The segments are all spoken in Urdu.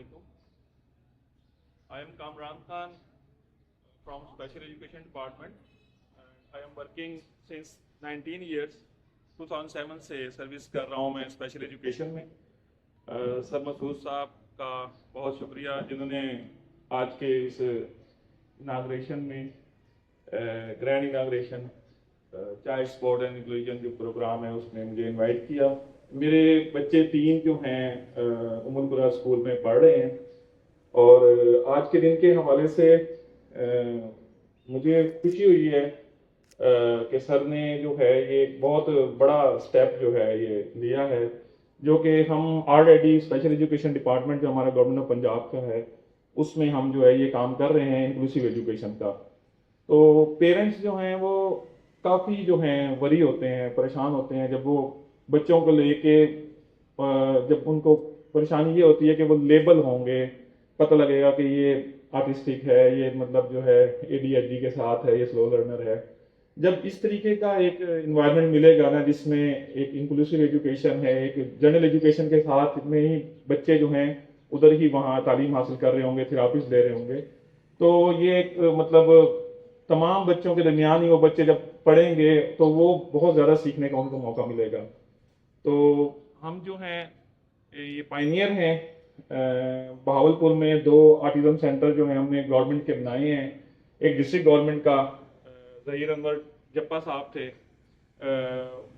alaikum. I am Kamran Khan from Special Education Department. And I am working since 19 years. 2007 سے سروس کر رہا ہوں میں اسپیشل ایجوکیشن میں. سر مسعود صاحب کا بہت شکریہ جنہوں نے آج کے اس اناگریشن میں grand inauguration child support and inclusion جو پروگرام ہے اس میں مجھے انوائٹ کیا. میرے بچے 3 جو ہیں ام القری اسکول میں پڑھ رہے ہیں اور آج کے دن کے حوالے سے مجھے خوشی ہوئی ہے کہ سر نے جو ہے یہ بہت بڑا سٹیپ جو ہے یہ لیا ہے جو کہ ہم آلریڈی اسپیشل ایجوکیشن ڈپارٹمنٹ جو ہمارا گورنمنٹ آف پنجاب کا ہے اس میں ہم جو ہے یہ کام کر رہے ہیں انکلوسیو ایجوکیشن کا. تو پیرنٹس جو ہیں وہ کافی جو ہیں وری ہوتے ہیں, پریشان ہوتے ہیں جب وہ بچوں کو لے کے, جب ان کو پریشانی یہ ہوتی ہے کہ وہ لیبل ہوں گے, پتہ لگے گا کہ یہ آرٹسٹک ہے, یہ مطلب جو ہے ADHD کے ساتھ ہے, یہ سلو لرنر ہے. جب اس طریقے کا ایک انوائرمنٹ ملے گا نا جس میں ایک انکلوسیو ایجوکیشن ہے, ایک جنرل ایجوکیشن کے ساتھ میں ہی بچے جو ہیں ادھر ہی وہاں تعلیم حاصل کر رہے ہوں گے, تھراپیز لے رہے ہوں گے, تو یہ ایک مطلب تمام بچوں کے درمیان ہی وہ بچے جب پڑھیں گے تو وہ بہت زیادہ سیکھنے کا ان کو موقع ملے گا. تو ہم جو ہیں یہ پائنیئر ہیں. بہاولپور میں 2 آٹزم سینٹر جو ہیں ہم نے گورنمنٹ کے بنائے ہیں. ایک ڈسٹرکٹ گورنمنٹ کا ظہیر انور جپا صاحب تھے,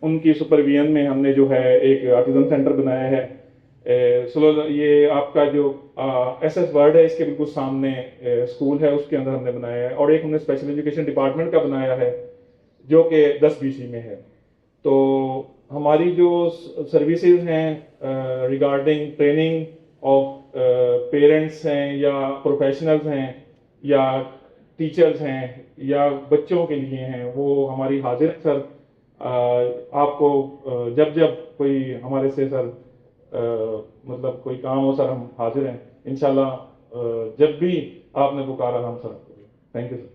ان کی سپرویژن میں ہم نے جو ہے ایک آٹزم سینٹر بنایا ہے. یہ آپ کا جو SS ورڈ ہے اس کے بالکل سامنے اسکول ہے, اس کے اندر ہم نے بنایا ہے. اور ایک ہم نے اسپیشل ایجوکیشن ڈپارٹمنٹ کا بنایا ہے جو کہ 10 BC میں ہے. تو ہماری جو سروسز ہیں ریگارڈنگ ٹریننگ آف پیرنٹس ہیں یا پروفیشنلز ہیں یا ٹیچرز ہیں یا بچوں کے لیے ہیں, وہ ہماری حاضر ہیں سر. آپ کو جب کوئی ہمارے سے سر مطلب کوئی کام ہو سر ہم حاضر ہیں انشاءاللہ. جب بھی آپ نے پکارا ہم سر. Thank you sir.